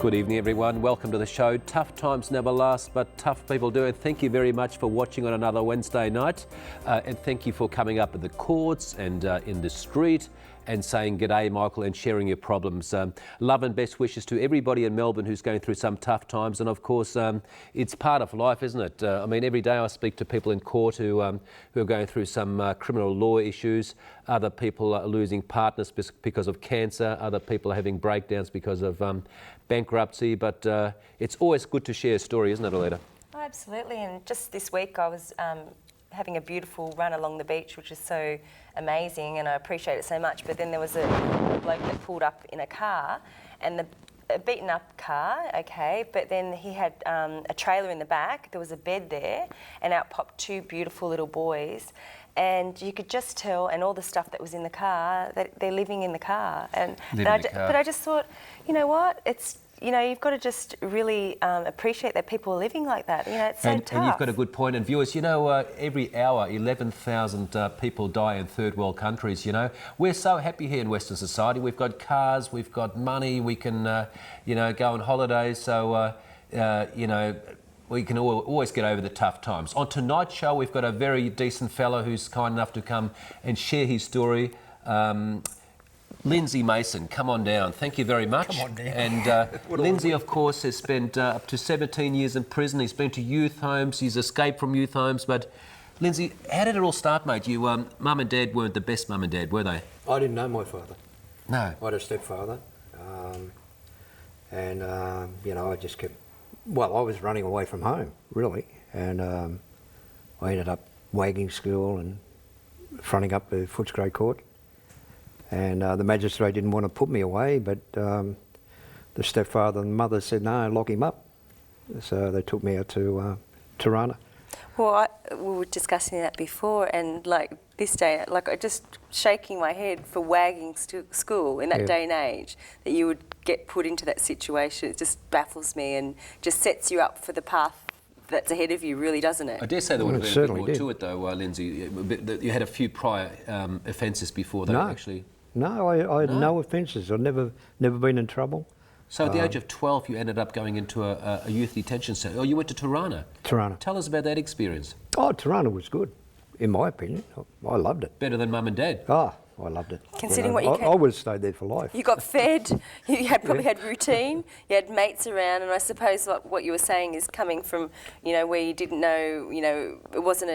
Good evening, everyone. Welcome to the show. Tough times never last, but tough people do. And thank you very much for watching on another Wednesday night. And thank you for coming up at the courts and in the street and saying g'day, Michael, and sharing your problems. Love and best wishes to everybody in Melbourne who's going through some tough times. And of course, it's part of life, isn't it? I mean, every day I speak to people in court who are going through some criminal law issues. Other people are losing partners because of cancer. Other people are having breakdowns because of bankruptcy. But it's always good to share a story, isn't it, Aleta? Oh, absolutely. And just this week I was having a beautiful run along the beach, which is so amazing, and I appreciate it so much. But then there was a bloke that pulled up in a car, and a beaten up car, okay, but then he had a trailer in the back, there was a bed there, and out popped two beautiful little boys. And you could just tell, and all the stuff that was in the car, that they're living in the car. But I just thought, you know what, it's, you know, you've got to just really appreciate that people are living like that. You know, it's so tough. And you've got a good point. And viewers, you know, every hour, 11,000 people die in third world countries, you know. We're so happy here in Western society. We've got cars, we've got money, we can, you know, go on holidays. So, you know, we can always get over the tough times. On tonight's show, we've got a very decent fellow who's kind enough to come and share his story. Lindsay Mason, come on down. Thank you very much. Come on down. And Lindsay, of course, has spent up to 17 years in prison. He's been to youth homes. He's escaped from youth homes. But Lindsay, how did it all start, mate? You, mum and dad weren't the best mum and dad, were they? I didn't know my father. No. I had a stepfather. You know, I just kept... Well, I was running away from home, really. And I ended up wagging school and fronting up the Footscray Court. And the magistrate didn't want to put me away, but the stepfather and mother said, no, lock him up. So they took me out to Tirana. Well, we were discussing that before, and like this day, like I just shaking my head for wagging school in that day and age, that you would get put into that situation. It just baffles me and just sets you up for the path that's ahead of you, really, doesn't it? I dare say there would have been a bit more to it, though, Lindsay. You had a few prior offences before that, actually. No, I had no offences. I'd never been in trouble. So at the age of 12, you ended up going into a youth detention centre. Oh, you went to Tirana? Tirana. Tell us about that experience. Oh, Tirana was good, in my opinion. I loved it. Better than mum and dad? Oh, I loved it. Considering what you I would have stayed there for life. You got fed, you had probably had routine, you had mates around, and I suppose what you were saying is coming from, you know, where you didn't know, you know, it wasn't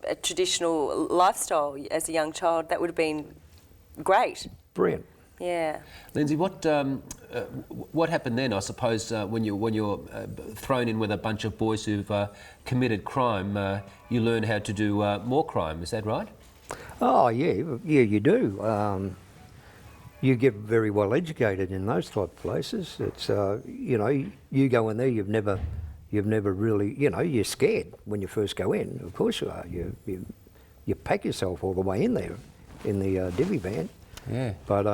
a traditional lifestyle as a young child. That would have been great. Brilliant. Yeah. Lindsay, what happened then? I suppose when you're thrown in with a bunch of boys who've committed crime, you learn how to do more crime. Is that right? Oh yeah, you do. You get very well educated in those type of places. It's you know, you go in there, you've never really, you know, you're scared when you first go in. Of course you are. You pack yourself all the way in there in the divvy van. Yeah. But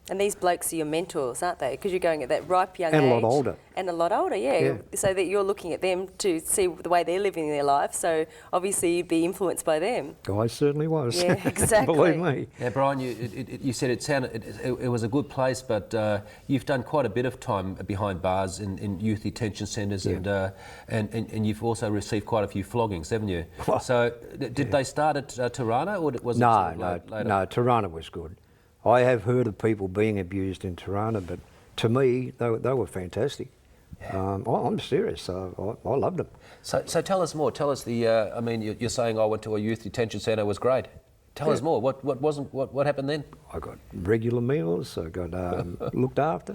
and these blokes are your mentors, aren't they? Because you're going at that ripe young age. And a lot older. And a lot older, yeah. So that you're looking at them to see the way they're living their life. So obviously you'd be influenced by them. I certainly was. Yeah, exactly. Believe me. Yeah, Brian, you said it was a good place, but you've done quite a bit of time behind bars in youth detention centres, and you've also received quite a few floggings, haven't you? So did they start at Tirana, or was it later? No, Tirana was good. I have heard of people being abused in Tirana, but to me, they were fantastic. Yeah. I'm serious. I loved them. So tell us more. Tell us I mean, you're saying I went to a youth detention centre. It was great. Tell us more. What happened then? I got regular meals. I got looked after.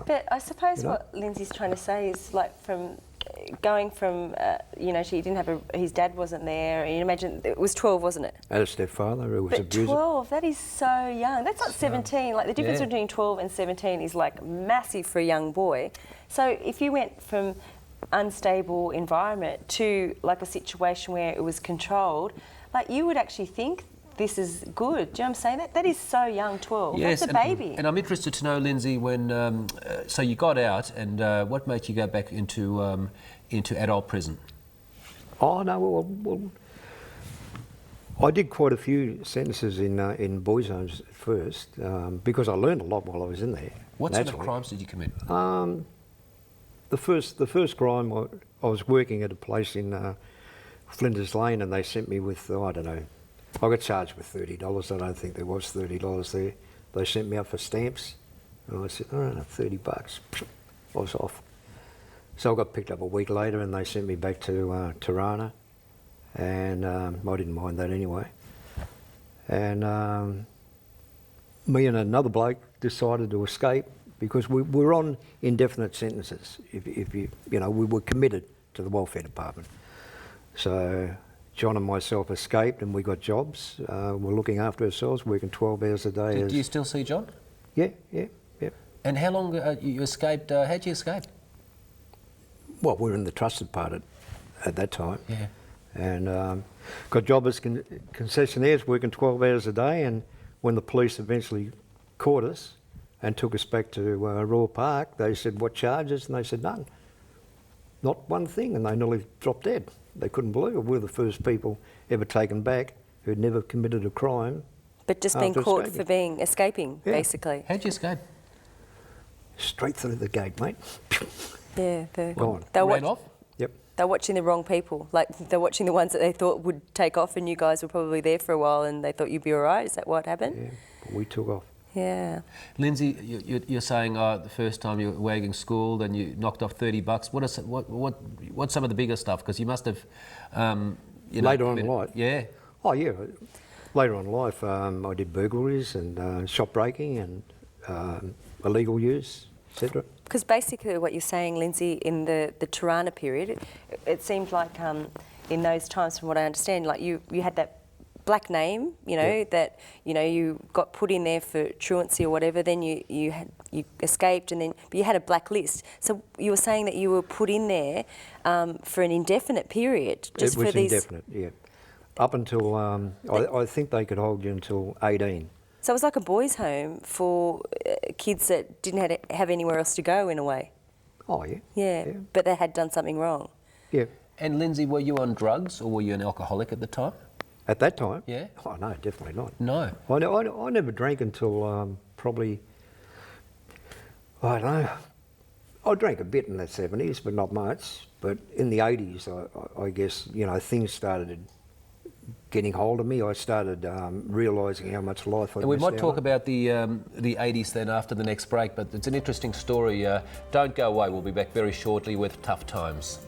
But I suppose what Lindsay's trying to say is, like, from going from, you know, she didn't have his dad wasn't there. You imagine it was 12, wasn't it? I had a stepfather who was abusive. But 12, that is so young. That's not 17. Like, the difference between 12 and 17 is like massive for a young boy. So if you went from unstable environment to like a situation where it was controlled, like, you would actually think this is good. Do you know what I'm saying? That is so young, 12. Yes, that's a baby. And I'm interested to know, Lindsay, when so you got out, and what made you go back into adult prison? Oh no, well, I did quite a few sentences in boys' homes at first because I learned a lot while I was in there. What sort of crimes did you commit? the first crime, I was working at a place in Flinders Lane, and they sent me with, I don't know, I got charged with $30. I don't think there was $30 there. They sent me up for stamps, and I said, I don't know, $30. I was off. So I got picked up a week later, and they sent me back to Tirana, and I didn't mind that anyway. And me and another bloke decided to escape because we were on indefinite sentences. If you know, we were committed to the welfare department. So John and myself escaped, and we got jobs. We're looking after ourselves, working 12 hours a day. Do you still see John? Yeah. And how long you escaped? How'd you escape? Well, we were in the trusted part at that time. Yeah. And got job as concessionaires, working 12 hours a day. And when the police eventually caught us and took us back to Royal Park, they said, what charges? And they said, none. Not one thing. And they nearly dropped dead. They couldn't believe it. We were the first people ever taken back who'd never committed a crime. But just being caught for escaping, Yeah. basically. How'd you escape? Straight through the gate, mate. Yeah. Gone. Ran off? Yep. They're watching the wrong people. Like, they're watching the ones that they thought would take off, and you guys were probably there for a while and they thought you'd be all right. Is that what happened? Yeah, but we took off. Yeah. Lindsay, you're saying the first time you were wagging school, then you knocked off $30. What's some of the bigger stuff? Because you must have, Later on in life. Yeah. Oh yeah, later on in life, I did burglaries and shop breaking and illegal use, etc. Because basically what you're saying, Lindsay, in the Tirana period, it seemed like in those times, from what I understand, like you had that black name, that you got put in there for truancy or whatever. Then you escaped, and but you had a black list. So you were saying that you were put in there for an indefinite period. Just It was for these. indefinite, yeah. Up until I think they could hold you until 18. So it was like a boys' home for kids that didn't have anywhere else to go, in a way. Oh yeah. Yeah, but they had done something wrong. Yeah. And Lindsay, were you on drugs or were you an alcoholic at the time? At that time? Yeah. Oh no, definitely not. No. I never drank until probably, I don't know, I drank a bit in the 70s, but not much. But in the 80s, I guess, things started getting hold of me. I started realising how much life I'd And we missed might out talk on. about the 80s then after the next break, but it's an interesting story. Don't go away. We'll be back very shortly with Tough Times.